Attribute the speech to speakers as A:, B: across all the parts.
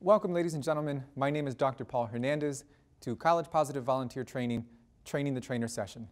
A: Welcome, ladies and gentlemen. My name is Dr. Paul Hernandez to College Positive Volunteer Training, Training the Trainer session.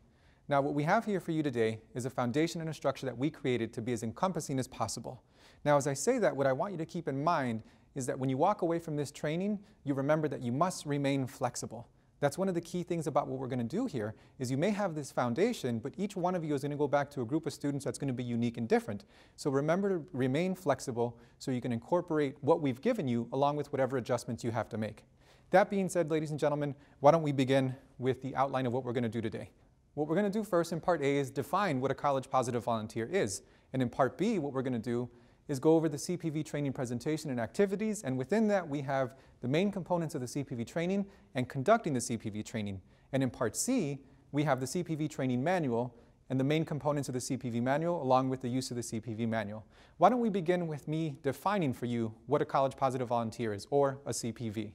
A: Now, what we have here for you today is a foundation and a structure that we created to be as encompassing as possible. Now, as I say that, what I want you to keep in mind is that when you walk away from this training, you remember that you must remain flexible. That's one of the key things about what we're going to do here, is you may have this foundation, but each one of you is going to go back to a group of students that's going to be unique and different. So remember to remain flexible so you can incorporate what we've given you along with whatever adjustments you have to make. That being said, ladies and gentlemen, why don't we begin with the outline of what we're going to do today. What we're going to do first in Part A is define what a College Positive Volunteer is. And in Part B, what we're going to do is go over the CPV training presentation and activities, and within that we have the main components of the CPV training and conducting the CPV training. And in Part C, we have the CPV training manual and the main components of the CPV manual along with the use of the CPV manual. Why don't we begin with me defining for you what a College Positive Volunteer is, or a CPV.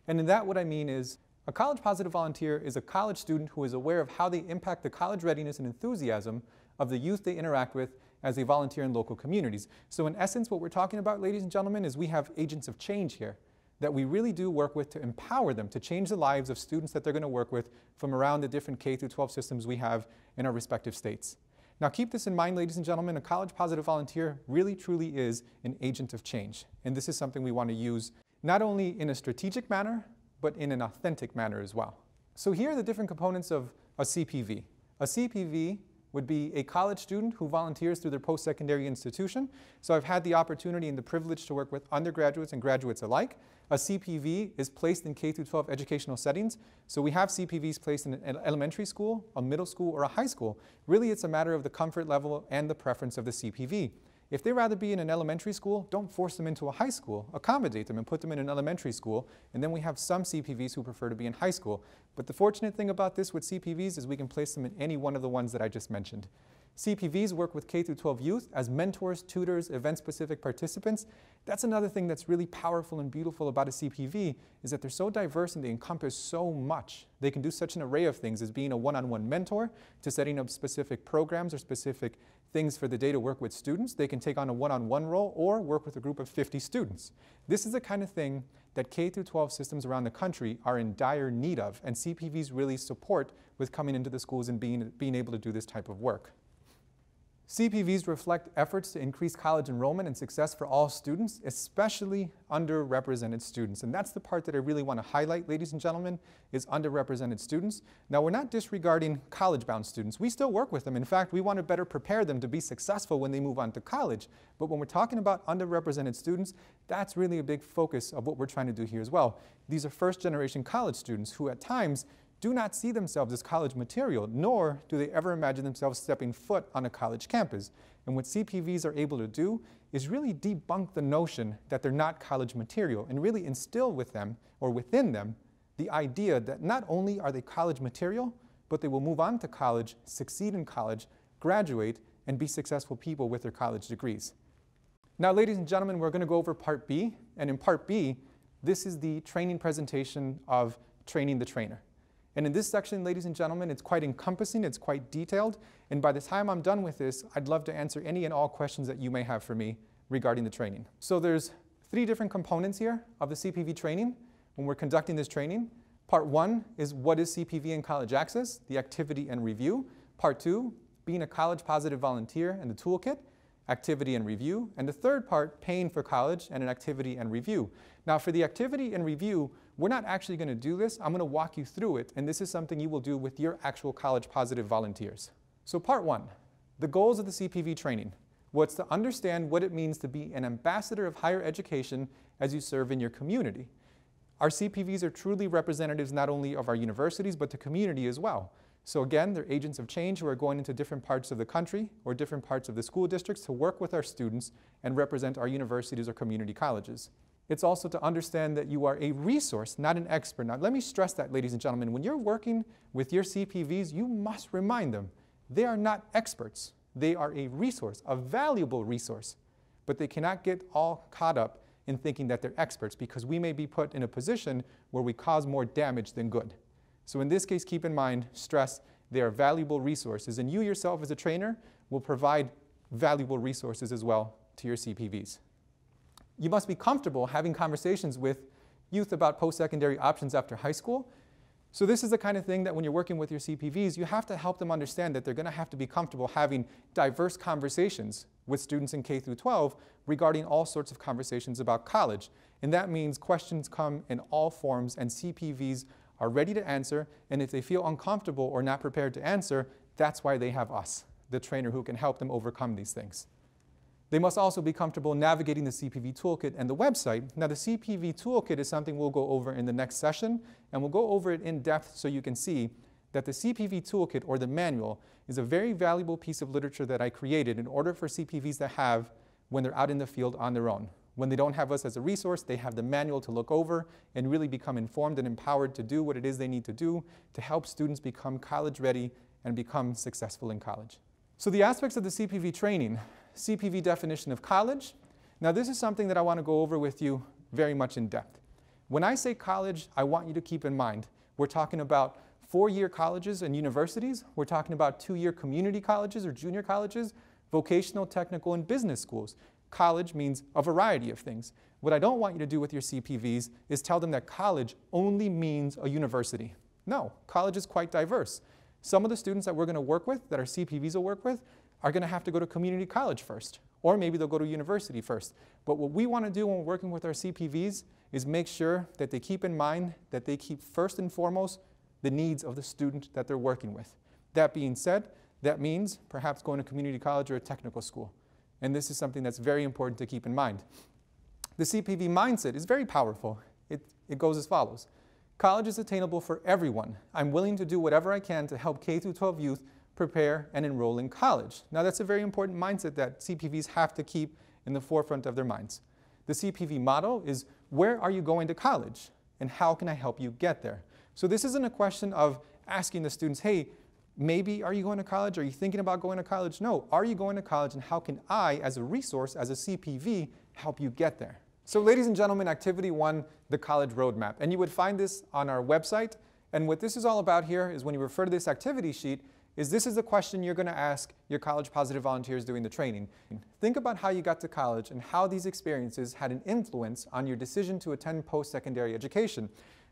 A: And in that, what I mean is a College Positive Volunteer is a college student who is aware of how they impact the college readiness and enthusiasm of the youth they interact with as they volunteer in local communities. So in essence, what we're talking about, ladies and gentlemen, is we have agents of change here that we really do work with to empower them to change the lives of students that they're going to work with from around the different K-12 systems we have in our respective states. Now keep this in mind, ladies and gentlemen, a College Positive Volunteer really truly is an agent of change. And this is something we want to use not only in a strategic manner, but in an authentic manner as well. So here are the different components of a CPV. A CPV would be a college student who volunteers through their post-secondary institution. So I've had the opportunity and the privilege to work with undergraduates and graduates alike. A CPV is placed in K-12 educational settings. So we have CPVs placed in an elementary school, a middle school, or a high school. Really, it's a matter of the comfort level and the preference of the CPV. If they'd rather be in an elementary school, don't force them into a high school. Accommodate them and put them in an elementary school. And then we have some CPVs who prefer to be in high school. But the fortunate thing about this with CPVs is we can place them in any one of the ones that I just mentioned. CPVs work with K-12 youth as mentors, tutors, event-specific participants. That's another thing that's really powerful and beautiful about a CPV, is that they're so diverse and they encompass so much. They can do such an array of things, as being a one-on-one mentor, to setting up specific programs or specific things for the day to work with students. They can take on a one-on-one role or work with a group of 50 students. This is the kind of thing that K-12 systems around the country are in dire need of, and CPVs really support with coming into the schools and being able to do this type of work. CPVs reflect efforts to increase college enrollment and success for all students, especially underrepresented students. And that's the part that I really want to highlight, ladies and gentlemen, is underrepresented students. Now, we're not disregarding college-bound students. We still work with them. In fact, we want to better prepare them to be successful when they move on to college. But when we're talking about underrepresented students, that's really a big focus of what we're trying to do here as well. These are first-generation college students who at times do not see themselves as college material, nor do they ever imagine themselves stepping foot on a college campus. And what CPVs are able to do is really debunk the notion that they're not college material and really instill with them, or within them, the idea that not only are they college material, but they will move on to college, succeed in college, graduate, and be successful people with their college degrees. Now, ladies and gentlemen, we're going to go over Part B. And in Part B, this is the training presentation of Training the Trainer. And in this section, ladies and gentlemen, it's quite encompassing, it's quite detailed, and by the time I'm done with this, I'd love to answer any and all questions that you may have for me regarding the training. So there's 3 different components here of the CPV training when we're conducting this training. Part 1 is what is CPV and college access, the activity and review. Part 2, being a college positive volunteer and the toolkit, activity and review. And the third part, paying for college and an activity and review. Now for the activity and review, we're not actually going to do this. I'm going to walk you through it, and this is something you will do with your actual college positive volunteers. So Part 1, the goals of the CPV training. What's to understand what it means to be an ambassador of higher education as you serve in your community. Our CPVs are truly representatives not only of our universities, but the community as well. So again, they're agents of change who are going into different parts of the country or different parts of the school districts to work with our students and represent our universities or community colleges. It's also to understand that you are a resource, not an expert. Now, let me stress that, ladies and gentlemen. When you're working with your CPVs, you must remind them they are not experts. They are a resource, a valuable resource. But they cannot get all caught up in thinking that they're experts, because we may be put in a position where we cause more damage than good. So in this case, keep in mind, stress, they are valuable resources. And you yourself as a trainer will provide valuable resources as well to your CPVs. You must be comfortable having conversations with youth about post-secondary options after high school. So this is the kind of thing that when you're working with your CPVs, you have to help them understand that they're going to have to be comfortable having diverse conversations with students in K through 12 regarding all sorts of conversations about college. And that means questions come in all forms, and CPVs are ready to answer. And if they feel uncomfortable or not prepared to answer, that's why they have us, the trainer who can help them overcome these things. They must also be comfortable navigating the CPV toolkit and the website. Now, the CPV toolkit is something we'll go over in the next session, and we'll go over it in depth so you can see that the CPV toolkit, or the manual, is a very valuable piece of literature that I created in order for CPVs to have when they're out in the field on their own. When they don't have us as a resource, they have the manual to look over and really become informed and empowered to do what it is they need to do to help students become college ready and become successful in college. So the aspects of the CPV training: CPV definition of college. Now this is something that I want to go over with you very much in depth. When I say college, I want you to keep in mind, we're talking about 4-year colleges and universities. We're talking about 2-year community colleges or junior colleges, vocational, technical, and business schools. College means a variety of things. What I don't want you to do with your CPVs is tell them that college only means a university. No, college is quite diverse. Some of the students that we're going to work with, that our CPVs will work with, are going to have to go to community college first, or maybe they'll go to university first. But what we want to do when we're working with our CPVs is make sure that they keep in mind that they keep first and foremost the needs of the student that they're working with. That being said, that means perhaps going to community college or a technical school. And this is something that's very important to keep in mind. The CPV mindset is very powerful. It goes as follows. College is attainable for everyone. I'm willing to do whatever I can to help K through 12 youth prepare and enroll in college. Now that's a very important mindset that CPVs have to keep in the forefront of their minds. The CPV motto is, where are you going to college? And how can I help you get there? So this isn't a question of asking the students, hey, maybe are you going to college? Are you thinking about going to college? No, are you going to college, and how can I, as a resource, as a CPV, help you get there? So ladies and gentlemen, Activity 1, the college roadmap. And you would find this on our website. And what this is all about here is when you refer to this activity sheet, this is the question you're going to ask your college positive volunteers doing the training. Think about how you got to college and how these experiences had an influence on your decision to attend post-secondary education.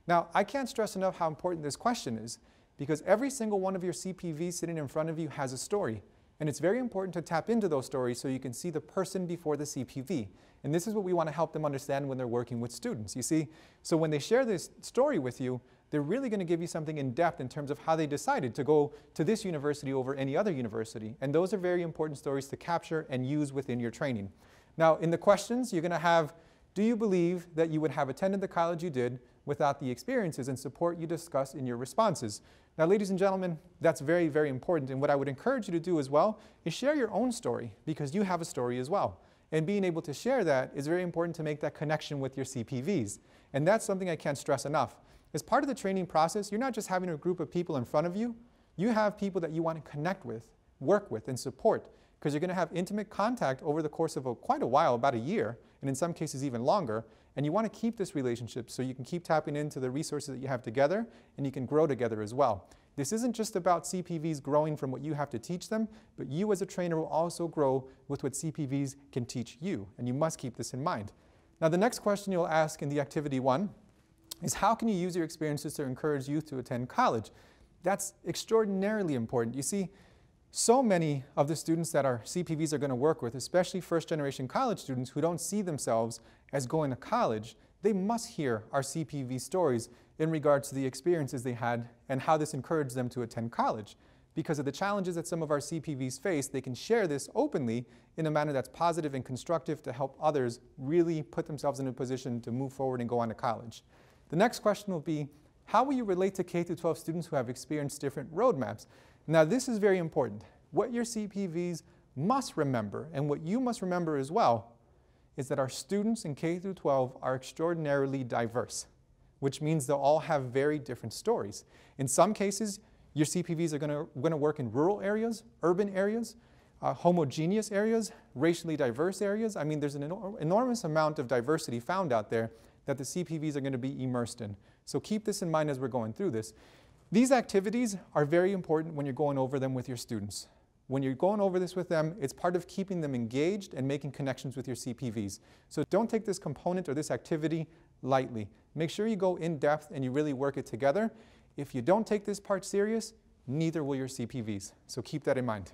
A: Now, I can't stress enough how important this question is, because every single one of your CPVs sitting in front of you has a story. And it's very important to tap into those stories so you can see the person before the CPV. And this is what we want to help them understand when they're working with students, you see? So when they share this story with you, they're really going to give you something in depth in terms of how they decided to go to this university over any other university. And those are very important stories to capture and use within your training. Now, in the questions, you're going to have, do you believe that you would have attended the college you did without the experiences and support you discussed in your responses? Now, ladies and gentlemen, that's very, very important. And what I would encourage you to do as well is share your own story, because you have a story as well. And being able to share that is very important to make that connection with your CPVs. And that's something I can't stress enough. As part of the training process, you're not just having a group of people in front of you. You have people that you want to connect with, work with, and support, because you're going to have intimate contact over the course of quite a while, about a year, and in some cases even longer. And you want to keep this relationship so you can keep tapping into the resources that you have together, and you can grow together as well. This isn't just about CPVs growing from what you have to teach them, but you as a trainer will also grow with what CPVs can teach you, and you must keep this in mind. Now, the next question you'll ask in the Activity 1 is, how can you use your experiences to encourage youth to attend college? That's extraordinarily important. You see, so many of the students that our CPVs are going to work with, especially first-generation college students who don't see themselves as going to college, they must hear our CPV stories in regards to the experiences they had and how this encouraged them to attend college. Because of the challenges that some of our CPVs face, they can share this openly in a manner that's positive and constructive to help others really put themselves in a position to move forward and go on to college. The next question will be, how will you relate to K-12 students who have experienced different roadmaps? Now, this is very important. What your CPVs must remember, and what you must remember as well, is that our students in K-12 are extraordinarily diverse, which means they'll all have very different stories. In some cases, your CPVs are going to work in rural areas, urban areas, homogeneous areas, racially diverse areas. I mean, there's an enormous amount of diversity found out there that the CPVs are going to be immersed in. So keep this in mind as we're going through this. These activities are very important when you're going over them with your students. When you're going over this with them, it's part of keeping them engaged and making connections with your CPVs. So don't take this component or this activity lightly. Make sure you go in depth and you really work it together. If you don't take this part serious, neither will your CPVs. So keep that in mind.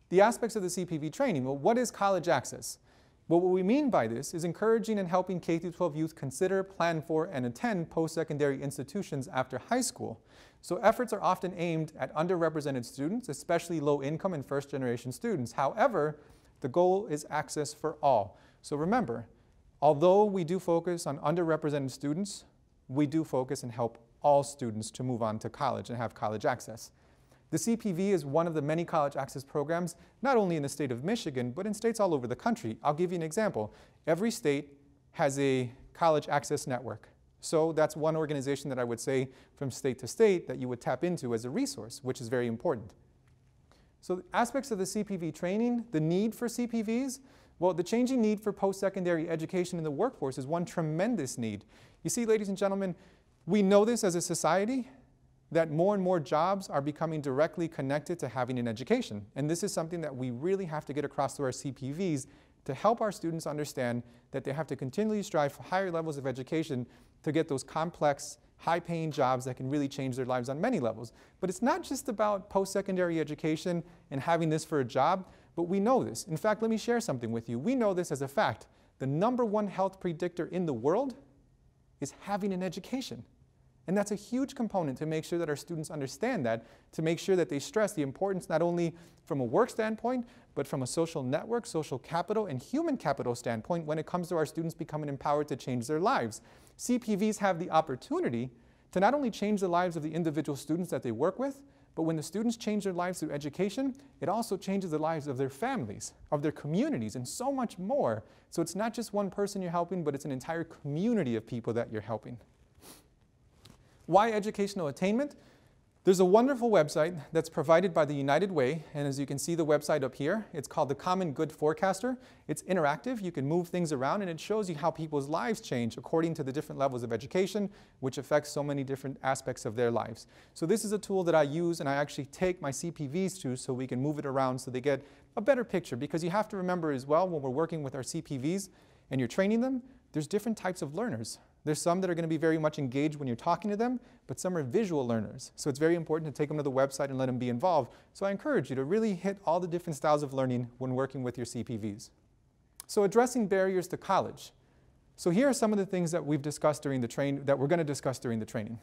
A: The aspects of the CPV training. Well, what is college access? Well, what we mean by this is encouraging and helping K-12 youth consider, plan for, and attend post-secondary institutions after high school. So efforts are often aimed at underrepresented students, especially low-income and first-generation students. However, the goal is access for all. So remember, although we do focus on underrepresented students, we do focus and help all students to move on to college and have college access. The CPV is one of the many college access programs, not only in the state of Michigan, but in states all over the country. I'll give you an example. Every state has a college access network. So that's one organization that I would say from state to state that you would tap into as a resource, which is very important. So aspects of the CPV training, the need for CPVs, well, the changing need for post-secondary education in the workforce is one tremendous need. You see, ladies and gentlemen, we know this as a society, that more and more jobs are becoming directly connected to having an education. And this is something that we really have to get across to our CPVs to help our students understand that they have to continually strive for higher levels of education to get those complex, high-paying jobs that can really change their lives on many levels. But it's not just about post-secondary education and having this for a job, but we know this. In fact, let me share something with you. We know this as a fact. The #1 health predictor in the world is having an education. And that's a huge component to make sure that our students understand that, to make sure that they stress the importance not only from a work standpoint, but from a social network, social capital, and human capital standpoint when it comes to our students becoming empowered to change their lives. CPVs have the opportunity to not only change the lives of the individual students that they work with, but when the students change their lives through education, it also changes the lives of their families, of their communities, and so much more. So it's not just one person you're helping, but it's an entire community of people that you're helping. Why educational attainment? There's a wonderful website that's provided by the United Way, and as you can see the website up here, it's called the Common Good Forecaster. It's interactive, you can move things around, and it shows you how people's lives change according to the different levels of education, which affects so many different aspects of their lives. So this is a tool that I use and I actually take my CPVs to so we can move it around so they get a better picture, because you have to remember as well when we're working with our CPVs and you're training them, there's different types of learners. There's some that are going to be very much engaged when you're talking to them, but some are visual learners. So it's very important to take them to the website and let them be involved. So I encourage you to really hit all the different styles of learning when working with your CPVs. So addressing barriers to college. So here are some of the things that we've discussed during the that we're going to discuss during the training.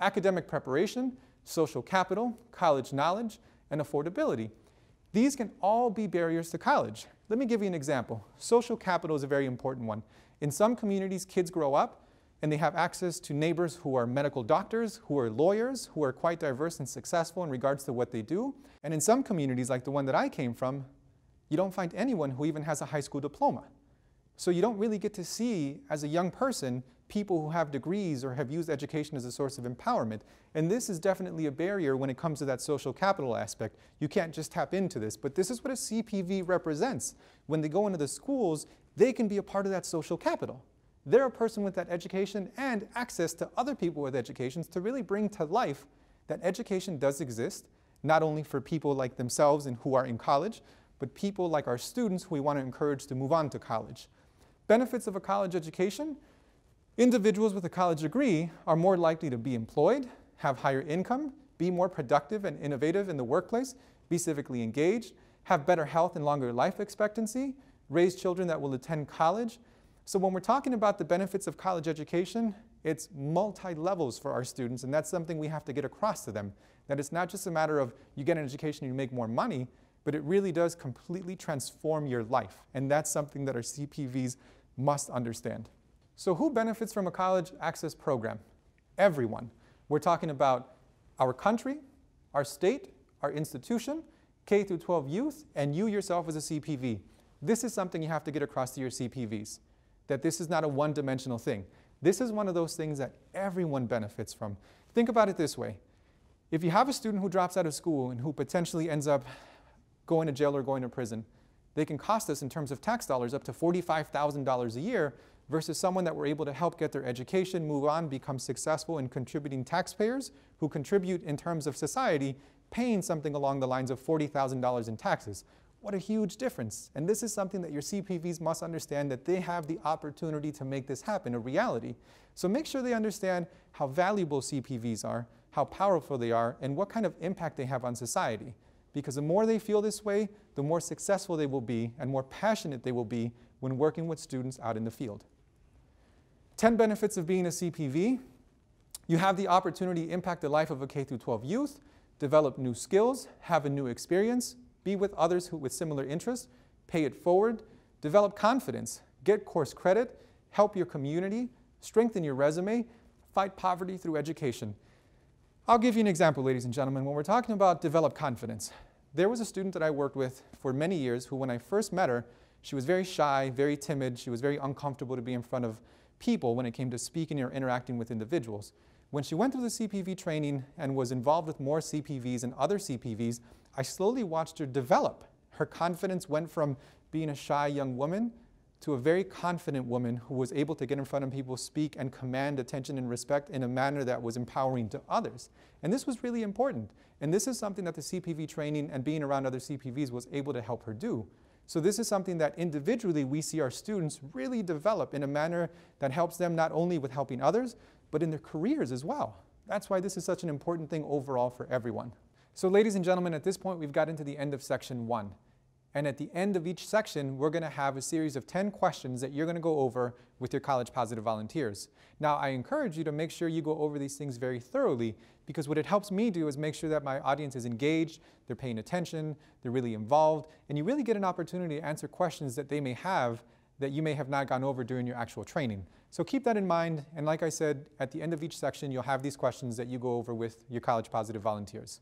A: Academic preparation, social capital, college knowledge, and affordability. These can all be barriers to college. Let me give you an example. Social capital is a very important one. In some communities, kids grow up and they have access to neighbors who are medical doctors, who are lawyers, who are quite diverse and successful in regards to what they do. And in some communities, like the one that I came from, you don't find anyone who even has a high school diploma. So you don't really get to see, as a young person, people who have degrees or have used education as a source of empowerment. And this is definitely a barrier when it comes to that social capital aspect. You can't just tap into this, but this is what a CPV represents. When they go into the schools, they can be a part of that social capital. They're a person with that education and access to other people with educations to really bring to life that education does exist, not only for people like themselves and who are in college, but people like our students who we want to encourage to move on to college. Benefits of a college education: individuals with a college degree are more likely to be employed, have higher income, be more productive and innovative in the workplace, be civically engaged, have better health and longer life expectancy, raise children that will attend college. So when we're talking about the benefits of college education, it's multi-levels for our students, and that's something we have to get across to them. That it's not just a matter of you get an education and you make more money, but it really does completely transform your life. And that's something that our CPVs must understand. So who benefits from a college access program? Everyone. We're talking about our country, our state, our institution, K through 12 youth, and you yourself as a CPV. This is something you have to get across to your CPVs, that this is not a one-dimensional thing. This is one of those things that everyone benefits from. Think about it this way. If you have a student who drops out of school and who potentially ends up going to jail or going to prison, they can cost us in terms of tax dollars up to $45,000 a year versus someone that we're able to help get their education, move on, become successful in contributing taxpayers who contribute in terms of society paying something along the lines of $40,000 in taxes. What a huge difference. And this is something that your CPVs must understand, that they have the opportunity to make this happen a reality. So make sure they understand how valuable CPVs are, how powerful they are, and what kind of impact they have on society. Because the more they feel this way, the more successful they will be and more passionate they will be when working with students out in the field. 10 benefits of being a CPV. You have the opportunity to impact the life of a K-12 youth, develop new skills, have a new experience, be with others with similar interests, pay it forward, develop confidence, get course credit, help your community, strengthen your resume, fight poverty through education. I'll give you an example, ladies and gentlemen. When we're talking about develop confidence, there was a student that I worked with for many years who, when I first met her, she was very shy, very timid. She was very uncomfortable to be in front of people when it came to speaking or interacting with individuals. When she went through the CPV training and was involved with more CPVs and other CPVs, I slowly watched her develop. Her confidence went from being a shy young woman to a very confident woman who was able to get in front of people, speak, and command attention and respect in a manner that was empowering to others. And this was really important. And this is something that the CPV training and being around other CPVs was able to help her do. So this is something that individually we see our students really develop in a manner that helps them not only with helping others, but in their careers as well. That's why this is such an important thing overall for everyone. So ladies and gentlemen, at this point we've gotten to the end of section 1. And at the end of each section, we're going to have a series of 10 questions that you're going to go over with your College Positive volunteers. Now, I encourage you to make sure you go over these things very thoroughly, because what it helps me do is make sure that my audience is engaged, they're paying attention, they're really involved, and you really get an opportunity to answer questions that they may have that you may have not gone over during your actual training. So keep that in mind, and like I said, at the end of each section, you'll have these questions that you go over with your College Positive volunteers.